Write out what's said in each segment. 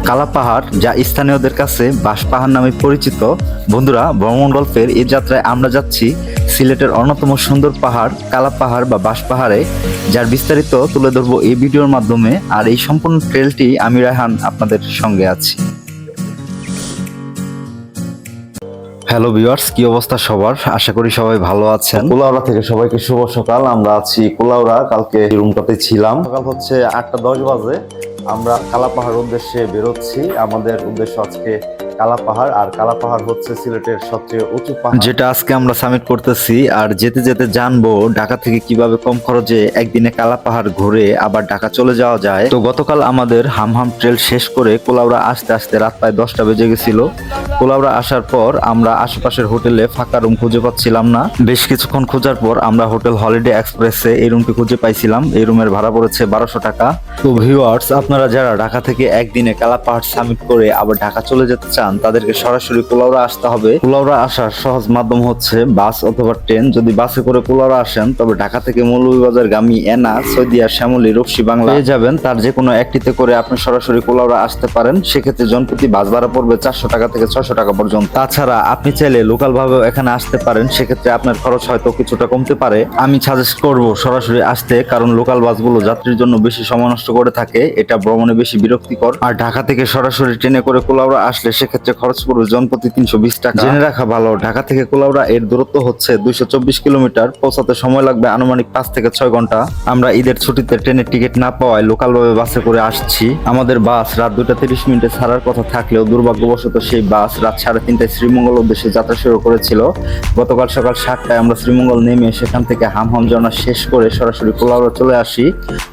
কালা পাহাড়, যা স্থানীয়দের কাছে বাঁশ পাহাড় নামে পরিচিত। বন্ধুরা, ভ্রমণ গল্পের এই যাত্রায় আমরা যাচ্ছি সিলেটের অন্যতম সুন্দর পাহাড় কালা পাহাড় বা বাঁশ পাহাড়ে, যার বিস্তারিত তুলে ধরবো এই ভিডিওর মাধ্যমে। আর এই সম্পূর্ণ ট্রেলটি আমি রায়হান আপনাদের সঙ্গে আছি। হ্যালো ভিউয়ার্স, কি অবস্থা সবার? আশা করি সবাই ভালো আছেন। কুলাউড়া থেকে সবাইকে শুভ সকাল। আমরা আছি কুলাউড়া, কালকে রুমটাতে ছিলাম। সকাল হচ্ছে 8:10 বাজে। আমরা কালা পাহাড় উদ্দেশ্যে বেরোচ্ছি। আমাদের উদ্দেশ্য আজকে কালা পাহাড়, আর কালা পাহাড় হচ্ছে সিলেটের সবচেয়ে উঁচু পাহাড়, যেটা আজকে আমরা সামিট করতেছি। আর যেতে যেতে জানবো ঢাকা থেকে কিভাবে কম খরচে একদিনে কালা পাহাড় ঘুরে আবার ঢাকা চলে যাওয়া যায়। তো গতকাল আমাদের হামহাম ট্রেল শেষ করে কুলাউড়া আসতে আসতে রাত প্রায় 10টা বেজে গেছিল। কুলাউড়া আসার পর আমরা আশেপাশের হোটেলে ফাঁকা রুম খুঁজে পাচ্ছিলাম না। বেশ কিছুক্ষণ খোঁজার পর আমরা হোটেল হলিডে এক্সপ্রেসে এই রুমটি খুঁজে পাইছিলাম। এই রুমের ভাড়া পড়েছে 1200 টাকা। তো ভিউয়ার্স, আপনারা যারা ঢাকা থেকে একদিনে কালা পাহাড় সামিট করে আবার ঢাকা চলে যেতে চান, তাদেরকে সরাসরি কুলাউড়া আসতে হবে। কুলাউড়া আসার সহজ মাধ্যম হচ্ছে বাস অথবা ট্রেন। যদি বাসে করে কুলাউড়া আসেন, তবে ঢাকা থেকে মৌলভীবাজার গামী এনা, সৈদিয়া, শ্যামলী, রূপসী বাংলা পেয়ে যাবেন। তার যে কোনো একটিতে করে আপনি সরাসরি কুলাউড়া আসতে পারেন। সেক্ষেত্রে জনপ্রতি বাস ভাড়া পড়বে 400 টাকা থেকে 600 টাকা পর্যন্ত। তাছাড়া আপনি চাইলে লোকাল ভাবেও এখানে আসতে পারেন। সেক্ষেত্রে আপনার খরচ হয়তো কিছুটা কমতে পারে। আমি সাজেস্ট করব সরাসরি আসতে, কারণ লোকাল বাসগুলো যাত্রীর জন্য বেশি সময় নষ্ট করে থাকে। এটা ভ্রমণে বেশি বিরক্তিকর। আর ঢাকা থেকে সরাসরি ট্রেনে করে কুলাউড়া আসলে সেক্ষেত্রে খরচ পড়বে জনপ্রতি 320 টাকা। জেনে রাখা ভালো, ঢাকা থেকে কুলাউড়া এর দূরত্ব হচ্ছে 224 কিলোমিটার। পৌঁছাতে সময় লাগবে আনুমানিক 5 থেকে 6 ঘন্টা। আমরা ঈদের ছুটিতে ট্রেনের টিকিট না পাওয়ায় লোকাল ভাবে বাসে করে আসছি। আমাদের বাস রাত 2:30 ছাড়ার কথা থাকলেও দুর্ভাগ্যবশত সেই বাস রাত 3:30টায় শ্রীমঙ্গল উদ্দেশ্যে যাত্রা শুরু করেছিল। গতকাল সকাল 7টায় আমরা শ্রীমঙ্গল নেমে সেখান থেকে হামহাম ঝর্ণা শেষ করে সরাসরি কুলাউড়া চলে আসি।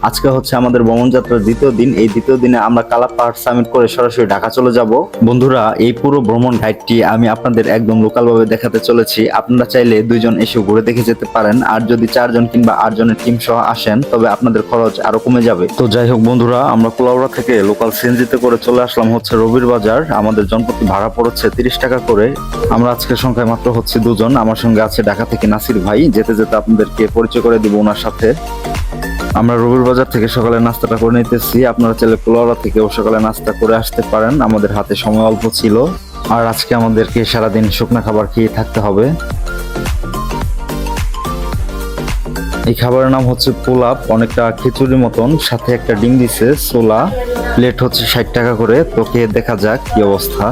আজকে হচ্ছে আমাদের ভ্রমণ যাত্রার দ্বিতীয় দিন। এই দ্বিতীয় দিনে আমরা কালা পাহাড় সামিট করে সরাসরি ঢাকা চলে যাব। বন্ধুরা, এই পুরো ভ্রমণ গাইডটি আমি আপনাদের একদম লোকাল ভাবে দেখাতে চলেছি। আপনারা চাইলে 2 জন এসে ঘুরে দেখে যেতে পারেন। আর যদি 4 জন কিংবা 8 জনের টিম সহ আসেন, তবে আপনাদের খরচ আরো কমে যাবে। তো যাই হোক বন্ধুরা, আমরা কুলাউড়া থেকে লোকাল সিএনজিতে করে চলে আসলাম হচ্ছে রবির বাজার। আমাদের জনপ্রতি ভাড়া পড়েছে 30 টাকা করে। আমরা আজকের সংখ্যায় মাত্র হচ্ছে 2 জন। আমার সঙ্গে আছে ঢাকা থেকে নাসির ভাই। যেতে যেতে আপনাদেরকে পরিচয় করে দিব ওনার সাথে। আমরা রবির বাজার থেকে সকালে নাস্তাটা করে নিতেছি। আপনারা চাইলে কুলাউড়া থেকেও সকালে নাস্তা করে আসতে পারেন। আমাদের হাতে সময় অল্প ছিল, আর আজকে আমাদেরকে সারাদিন শুকনো খাবার খেয়ে থাকতে হবে। এই খাবারের নাম হচ্ছে পোলাপ, অনেকটা খিচুড়ির মতন, সাথে একটা ডিম দিছে ছোলা। প্লেট হচ্ছে 60 টাকা করে। তো খেয়ে দেখা যাক কি অবস্থা।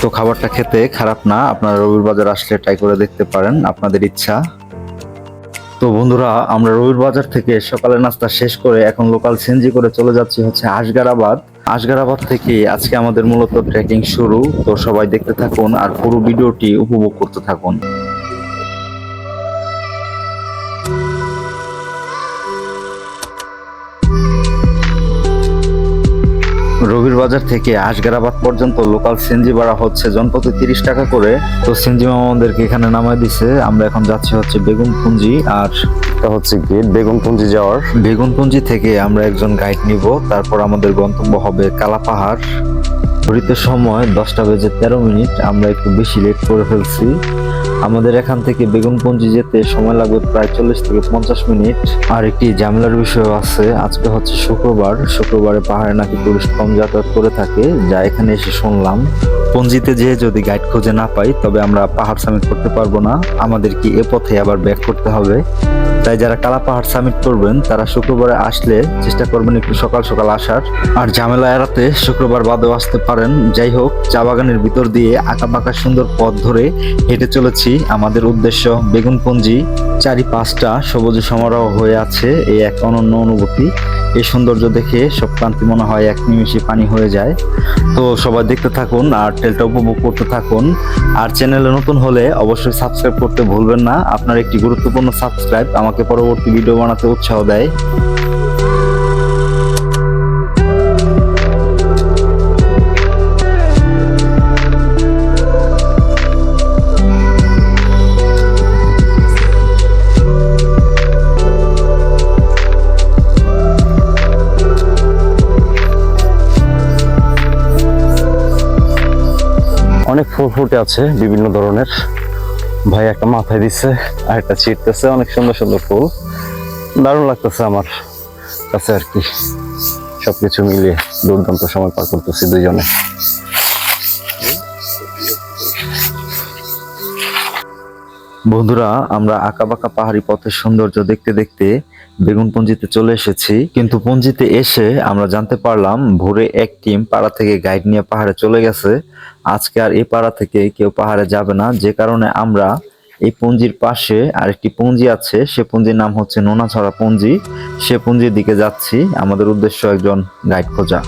তো খাবারটা খেতে খারাপ না, আপনারা রবির বাজার আসলে ট্রাই করে দেখতে পারেন, আপনাদের ইচ্ছা। তো বন্ধুরা, আমরা রবির বাজার থেকে সকালে নাস্তা শেষ করে এখন লোকাল সিএনজি করে চলে যাচ্ছি হচ্ছে আসগারাবাদ। আসগারাবাদ থেকে আজকে আমাদের মূলত ট্রেকিং শুরু। তো সবাই দেখতে থাকুন আর পুরো ভিডিওটি উপভোগ করতে থাকুন। রবির বাজার থেকে আসগারাবাদ পর্যন্ত লোকাল সিএনজি ভাড়া হচ্ছে জনপ্রতি 30 টাকা করে। তো সিএনজি মামা আমাদেরকে এখানে নামায় দিছে। আমরা এখন যাচ্ছি হচ্ছে বেগুনপুঞ্জি, আর এটা হচ্ছে গেট বেগুনপুঞ্জি যাওয়ার। বেগুনপুঞ্জি থেকে আমরা একজন গাইড নিব। তারপর আমাদের গন্তব্য হবে কালা পাহাড়। ঘড়িতে সময় 10:13। আমরা একটু বেশি লেট করে ফেলছি। আমাদের এখান থেকে বেগুনপুঞ্জি যেতে সময় লাগবে প্রায় 40 থেকে 50 মিনিট। আর একটি ঝামেলার বিষয় আছে, আজকে হচ্ছে শুক্রবার। শুক্রবারে পাহাড়ে নাকি টুরিস্ট কম যাতায়াত করে থাকে, যা এখানে এসে শুনলাম। পঞ্জিতে যেয়ে যদি গাইড খুঁজে না পাই, তবে আমরা পাহাড় সামিট করতে পারবো না। আমাদেরকে এ পথে আবার ব্যাক করতে হবে। তাই যারা কালা পাহাড় সামিট করবেন, তারা শুক্রবারে আসলে চেষ্টা করবেন একটু সকাল সকাল আসার। আর ঝামেলা এড়াতে শুক্রবার বাদেও আসতে পারেন। যাই হোক, চা বাগানের ভিতর দিয়ে আঁকাবাঁকা সুন্দর পথ ধরে হেঁটে চলেছি। আমাদের উদ্দেশ্য বেগুনপুঞ্জি। 4-5টা সবুজে সমারোহ হয়ে আছে। এই এক অনন্য অনুভূতি। এই সৌন্দর্য দেখে সব ক্লান্তি মনে হয় এক নিমেষে পানি হয়ে যায়। তো সবাই দেখতে থাকুন আর ট্রেলটা উপভোগ করতে থাকুন। আর চ্যানেলে নতুন হলে অবশ্যই সাবস্ক্রাইব করতে ভুলবেন না। আপনার একটি গুরুত্বপূর্ণ সাবস্ক্রাইব আমাকে পরবর্তী ভিডিও বানাতে উৎসাহ দেয়। অনেক ফুল ফুটে আছে বিভিন্ন ধরনের। ভাই একটা মাথায় দিচ্ছে আর একটা ছিটতেছে। অনেক সুন্দর সুন্দর ফুল, দারুণ লাগতেছে আমার। কাছাকাছি আর কি। সবকিছু মিলিয়ে দুর্দান্ত সময় পার করতেছি দুইজনে। বন্ধুরা, আমরা আঁকাবাঁকা পাহাড়ি পথের সৌন্দর্য দেখতে দেখতে বেগুনপুঞ্জিতে চলে এসেছি, কিন্তু পুঞ্জিতে এসে আমরা জানতে পারলাম ভোরে এক টিম পাড়া থেকে গাইড নিয়ে পাহাড়ে চলে গেছে। আজকে আর এই পাড়া থেকে কেউ পাহাড়ে যাবে না, যে কারণে আমরা এই পুঞ্জির পাশে আরেকটি পুঞ্জি আছে, সে পুঞ্জির নাম হচ্ছে নোনাছড়া পুঞ্জি, সে পুঞ্জির দিকে যাচ্ছি। আমাদের উদ্দেশ্য একজন গাইড খোঁজা।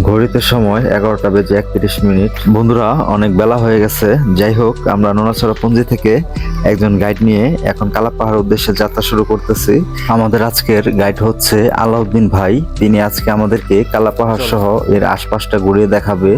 ঘড়িতে সময় 11:31। বন্ধুরা, অনেক বেলা হয়ে গেছে। যাই হোক, আমরা নোনাছড়া পুঞ্জি থেকে একজন গাইড নিয়ে এখন কালাপাহাড় উদ্দেশ্যে যাত্রা শুরু করতেছি। আমাদের আজকের গাইড হচ্ছে আলাউদ্দিন ভাই। তিনি আজকে আমাদেরকে কালাপাহাড় সহ এর আশপাশটা ঘুরিয়ে দেখাবে।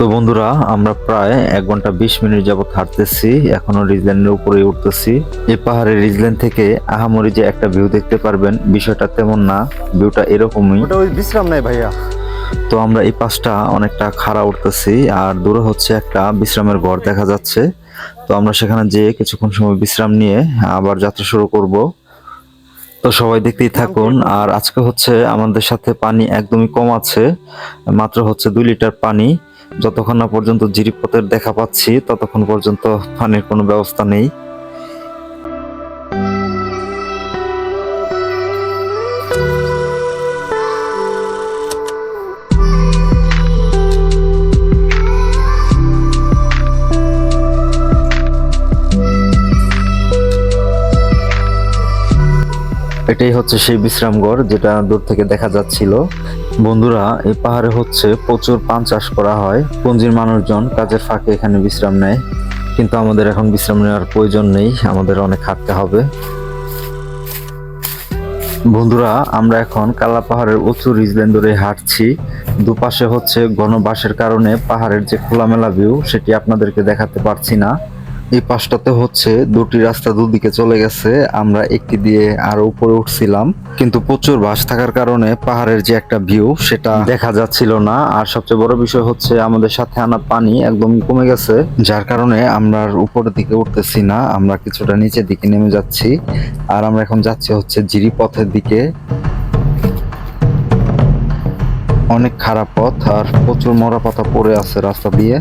তো বন্ধুরা, আমরা প্রায় 1 ঘন্টা 20 মিনিট যাবত হাঁটতেছি, এখনো রিজল্যান্ডের উপরে উঠতেছি। এই পাহাড়ের রিজল্যান্ড থেকে আহামরি যে একটা ভিউ দেখতে পারবেন, বিষয়টা তেমন না, ভিউটা এরকমই। ওটা ওই বিশ্রাম নাই ভাইয়া। তো আমরা এই পাশটা অনেকটা খাড়া উঠতেছি, আর দূরে হচ্ছে একটা বিশ্রামের ঘর দেখা যাচ্ছে। তো আমরা সেখানে যেয়ে কিছুক্ষণ সময় বিশ্রাম নিয়ে আবার যাত্রা শুরু করব। তো সবাই দেখতেই থাকুন। আর আজকে হচ্ছে আমাদের সাথে পানি একদমই কম আছে, মাত্র হচ্ছে 2 লিটার পানি। যতক্ষণ না পর্যন্ত জিরিপথের দেখা পাচ্ছি ততক্ষণ পর্যন্ত পানির কোনো ব্যবস্থা নেই। এটাই হচ্ছে সেই বিশ্রামঘর যেটা দূর থেকে দেখা যাচ্ছিল। বন্ধুরা, এই পাহাড়ে হচ্ছে প্রচুর পান চাষ করা হয়। পুঞ্জির মানুষজন কাজের ফাঁকে এখানে বিশ্রাম নেয়, কিন্তু আমাদের এখন বিশ্রাম নেওয়ার প্রয়োজন নেই, আমাদের অনেক হাঁটতে হবে। বন্ধুরা, আমরা এখন কালা পাহাড়ের উঁচু রিজল্যান্ড ধরে হাঁটছি। দুপাশে হচ্ছে ঘন বাঁশের কারণে পাহাড়ের যে খোলামেলা ভিউ সেটি আপনাদেরকে দেখাতে পারছি না। এই পাশটাতে হচ্ছে 2টি রাস্তা দুদিকে চলে গেছে, আমরা একটি দিয়ে আরো উপরে উঠছিলাম, কিন্তু প্রচুর বাঁশ থাকার কারণে পাহাড়ের যে একটা ভিউ সেটা দেখা যাচ্ছিল না। আর সবচেয়ে বড় বিষয় হচ্ছে আমাদের সাথে আনা পানি একদমই কমে গেছে, যার কারণে আমরা উপরের দিকে উঠতেছি না, আমরা কিছুটা নিচের দিকে নেমে যাচ্ছি। আর আমরা এখন যাচ্ছি হচ্ছে জিরিপথের দিকে। অনেক খারাপ পথ আর প্রচুর মরা পাতা পড়ে আছে রাস্তা দিয়ে,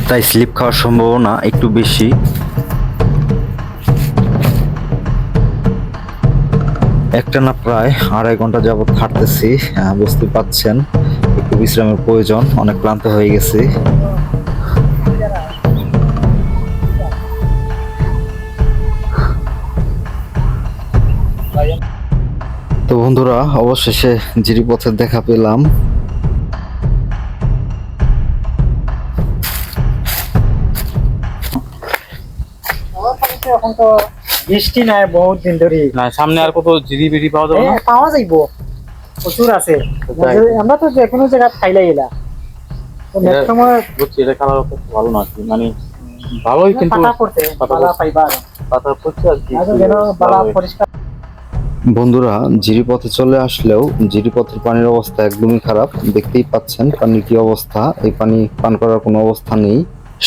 তাই স্লিপ খাওয়ার সম্ভাবনা একটু বেশি। একটানা প্রায় 2.5 ঘন্টা যাবত হাঁটতেছি, বুঝতে পাচ্ছেন একটু বিশ্রামের প্রয়োজন, অনেক ক্লান্ত হয়ে গেছি। তো বন্ধুরা, অবশেষে জিরিপথের দেখা পেলাম। এখন তো বৃষ্টি নাই বহুত দিন ধরে। না, সামনে আর কত জিরিবিরি পাওয়া যাবে না? পাওয়া যাইবো, প্রচুর আছে। আমরা তো যে কোনো জায়গা খাইলাই এলা তো নেক্সট সময় বুঝছি, এটা কালার খুব ভালো না আর কি, মানে ভালোই, কিন্তু পাতা করতে বালা পাইবা পাতা পড়ছে আর কি। আজ যেন বালা পরিষ্কার। বন্ধুরা, জিরিপথে চলে আসলেও জিরিপথের পানির অবস্থা একদমই খারাপ, দেখতেই পাচ্ছেন পানির কি অবস্থা। এই পানি পান করার কোনো অবস্থা নেই,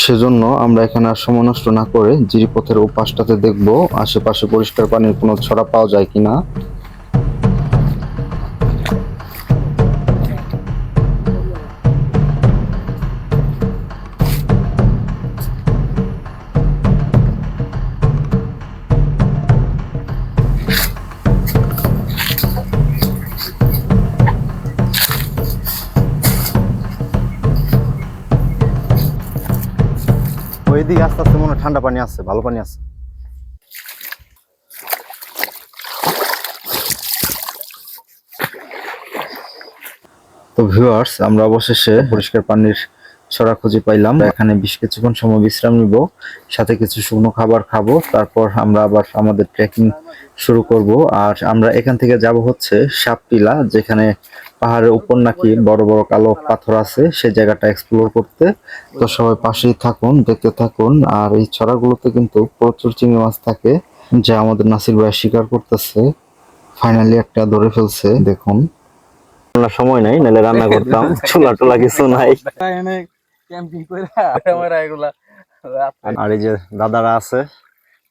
সেজন্য আমরা এখানে আর সময় নষ্ট না করে জিরিপথের ওপাশটাতে দেখবো আশেপাশে পরিষ্কার পানির কোনো ছড়া পাওয়া যায় কিনা। ওইদিকে আস্তে আস্তে মনে হয় ঠান্ডা পানি আছে, ভালো পানি আছে। তো ভিউয়ার্স, আমরা অবশেষে পরিষ্কার পানির ছড়া খুঁজে পাইলাম। এখানে বেশ কিছুক্ষণ সময় বিশ্রাম নিব, সাথে কিছু শুকনো খাবার খাবো, তারপর আমরা আবার আমাদের ট্রেকিং শুরু করব। আর আমরা এখান থেকে যাব হচ্ছে সাপটিলা, যেখানে পাহাড়ের উপর নাকি বড় বড় কালো পাথর আছে, সেই জায়গাটা এক্সপ্লোর করতে। তো সবাই পাশেই থাকুন, দেখতে থাকুন। আর এই ছড়াগুলোতে কিন্তু প্রচুর চিংড়ি মাছ থাকে, যা আমাদের নাসির ভাই শিকার করতেছে। ফাইনালি একটা ধরে ফেলছে, দেখুন। আমরা সময় নাই, নাহলে রান্না করতাম। চুলা টোলা কিছু নাই। ক্যাম্পিং করে আমার এগুলা আর এই যে দাদারা আছে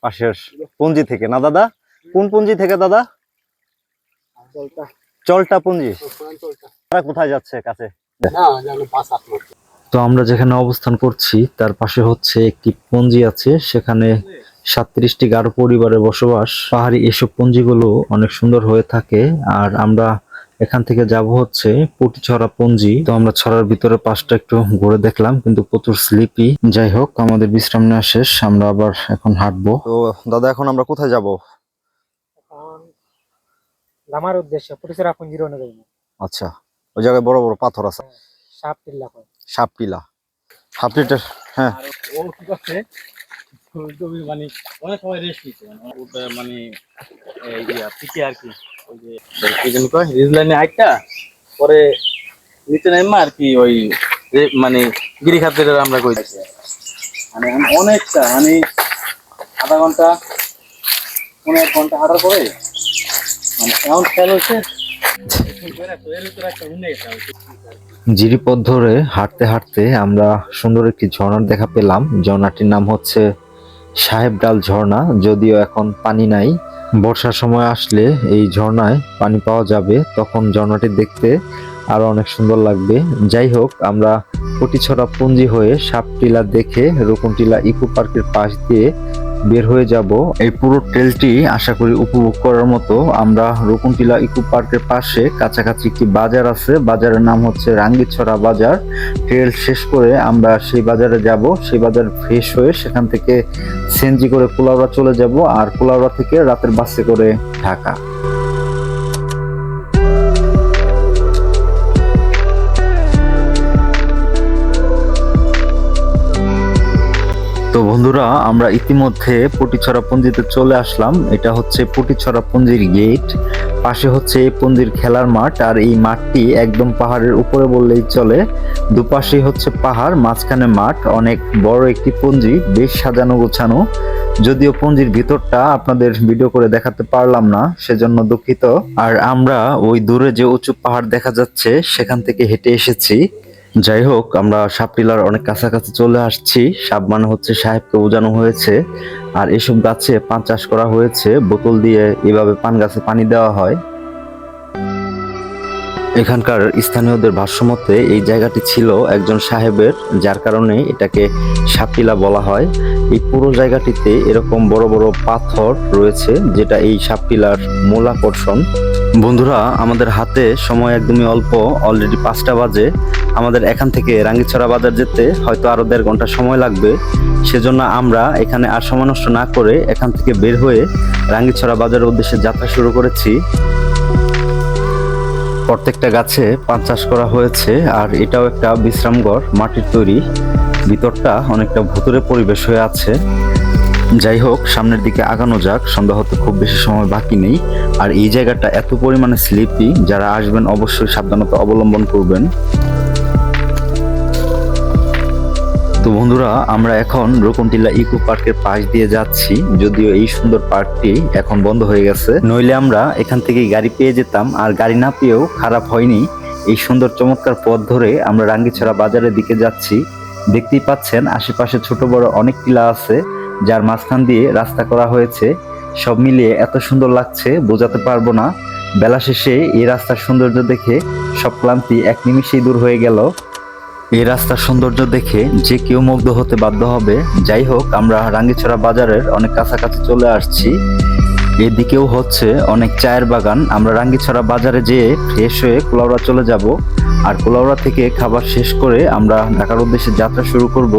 পাশের পুঞ্জি থেকে, না দাদা? কোন পুঞ্জি থেকে দাদা? চলটা পুঞ্জি। তারা কোথায় যাচ্ছে কাছে? তো আমরা যেখানে অবস্থান করছি তার পাশে হচ্ছে একটি পঞ্জি আছে, সেখানে 37টি গারো পরিবারের বসবাস। পাহাড়ি এসব পঞ্জিগুলো অনেক সুন্দর হয়ে থাকে। আর আমরা এখান থেকে যাব হচ্ছে পটিছড়া পঞ্জি। তো আমরা ছড়ার ভিতরে পাশটা একটু ঘুরে দেখলাম, কিন্তু প্রচুর স্লিপি। যাই হোক, আমাদের বিশ্রাম নেওয়া শেষ, আমরা আবার এখন হাঁটবো। তো দাদা, এখন আমরা কোথায় যাব? এখন নামার উদ্দেশ্যে পুরুষেরা পুঞ্জির অনুযায়ী আচ্ছা, ওই জায়গায় বড় বড় পাথর আছে, সাপ টিল্লা করে। সাপটিলা। সাপটিটা, হ্যাঁ। ও কি করছে তুমি মানে অনেক সময় রেস্ট নিচ্ছে মানে এই পিকে আর কি ওই যে কি জানি কয় রিজলাইনে হাইটটা পরে নিচে নামা আর কি ওই মানে গিরিখাতের আমরা কইছি মানে অনেকটা মানে আধা ঘন্টা 1 ঘন্টা হাঁটার পরে মানে এমন খেয়াল হচ্ছে জিরিপথ ধরে হাঁটতে হাঁটতে আমরা সুন্দর একটি ঝর্ণার দেখা পেলাম। ঝর্ণাটির নাম হচ্ছে সাহেব ডাল ঝর্ণা। যদিও এখন পানি নাই, বর্ষার সময় আসলে এই ঝর্ণায় পানি পাওয়া যাবে, তখন ঝর্ণাটি দেখতে আরো অনেক সুন্দর লাগবে। যাই হোক, আমরা পটিছড়া পুঞ্জি হয়ে সাপটিলা দেখে রকুনটিলা ইকো পার্কের পাশ দিয়ে বের হয়ে যাব। এই পুরো ট্রেলটি আশা করি উপভোগ করার মতো। আমরা রকুনটিলা ইকো পার্কের পাশে কাছাকাছি একটি বাজার আছে, বাজারের নাম হচ্ছে রাঙ্গিছড়া বাজার। ট্রেল শেষ করে আমরা সেই বাজারে যাব, সেই বাজার ফ্রেশ হয়ে সেখান থেকে সিএনজি করে কুলাউড়া চলে যাব, আর কুলাউড়া থেকে রাতের বাসে করে ঢাকা। তো বন্ধুরা, আমরা ইতিমধ্যে পটিছড়া পঞ্জিতে চলে আসলাম। এটা হচ্ছে পটিছড়া পঞ্জির গেট, পাশে হচ্ছে এই পঞ্জির খেলার মাঠ। আর এই মাঠটি একদম পাহাড়ের উপরে বললেই চলে, দুপাশেই হচ্ছে পাহাড়, মাঝখানে মাঠ। অনেক বড় একটি পঞ্জি, বেশ সাজানো গোছানো। যদিও পঞ্জির ভিতরটা আপনাদের ভিডিও করে দেখাতে পারলাম না, সেজন্য দুঃখিত। আর আমরা ওই দূরে যে উঁচু পাহাড় দেখা যাচ্ছে সেখান থেকে হেঁটে এসেছি। যাই হোক, আমরা সাপটিলার অনেক কাছাকাছি চলে আসছি। সাপ মানে হচ্ছে সাহেবকে বোঝানো হয়েছে। আর এসব গাছে পান চাষ করা হয়েছে, বোতল দিয়ে এভাবে পান গাছে পানি দেওয়া হয়। এখানকার স্থানীয়দের ভাষ্যমতে এই জায়গাটি ছিল একজন সাহেবের, যার কারণে এটাকে সাপটিলা বলা হয়। এই পুরো জায়গাটিতে এরকম বড় বড় পাথর রয়েছে, যেটা এই সাপটিলার মূল আকর্ষণ। বন্ধুরা, আমাদের হাতে সময় একদমই অল্প, অলরেডি 5টা বাজে। আমাদের এখান থেকে রাঙ্গিছড়া বাজার যেতে হয়তো আরো 1.5 ঘন্টা সময় লাগবে। সেজন্য আমরা এখানে আর সময় নষ্ট না করে এখান থেকে বের হয়ে রাঙ্গিছড়া বাজারের উদ্দেশ্যে যাত্রা শুরু করেছি। প্রত্যেকটা গাছে পান চাষ করা হয়েছে। আর এটাও একটা বিশ্রামঘর, মাটির তৈরি। ভিতরটা অনেকটা ভুতুরে পরিবেশ হয়ে আছে। যাই হোক, সামনের দিকে আগানো যাক, সন্ধ্যা হতে খুব বেশি সময় বাকি নেই। আর এই জায়গাটা এত পরিমাণে স্লিপি, যারা আসবেন অবশ্যই সাবধানতা অবলম্বন করবেন। তো বন্ধুরা, আমরা এখন রকুনটিলা ইকো পার্কের পাশ দিয়ে যাচ্ছি। যদিও এই সুন্দর পার্কটি এখন বন্ধ হয়ে গেছে, নইলে আমরা এখান থেকে গাড়ি পেয়ে যেতাম। আর গাড়ি না পেয়েও খারাপ হয়নি, এই সুন্দর চমৎকার পথ ধরে আমরা রাঙ্গিছড়া বাজারের দিকে যাচ্ছি। দেখতেই পাচ্ছেন আশেপাশে ছোট বড় অনেক টিলা আছে, যার মাঝখান দিয়ে রাস্তা করা হয়েছে। সব মিলিয়ে এত সুন্দর লাগছে বোঝাতে পারবো না। বেলা শেষে এই রাস্তার সৌন্দর্য দেখে সব ক্লান্তি এক নিমিষেই দূর হয়ে গেল। এই রাস্তার সৌন্দর্য দেখে যে কেউ মুগ্ধ হতে বাধ্য হবে। যাই হোক, আমরা রাঙ্গিছড়া বাজারের অনেক কাছাকাছি চলে আসছি। এদিকেও হচ্ছে অনেক চায়ের বাগান। আমরা রাঙ্গিছড়া বাজারে যেয়ে ফ্রেশ হয়ে কুলাউড়া চলে যাব। আর কুলাউড়া থেকে খাবার শেষ করে আমরা ঢাকার উদ্দেশ্যে যাত্রা শুরু করব।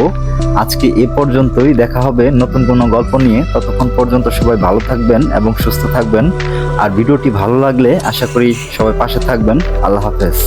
আজকে এ পর্যন্তই, দেখা হবে নতুন কোনো গল্প নিয়ে। ততক্ষণ পর্যন্ত সবাই ভালো থাকবেন এবং সুস্থ থাকবেন। আর ভিডিওটি ভালো লাগলে আশা করি সবাই পাশে থাকবেন। আল্লাহ হাফেজ।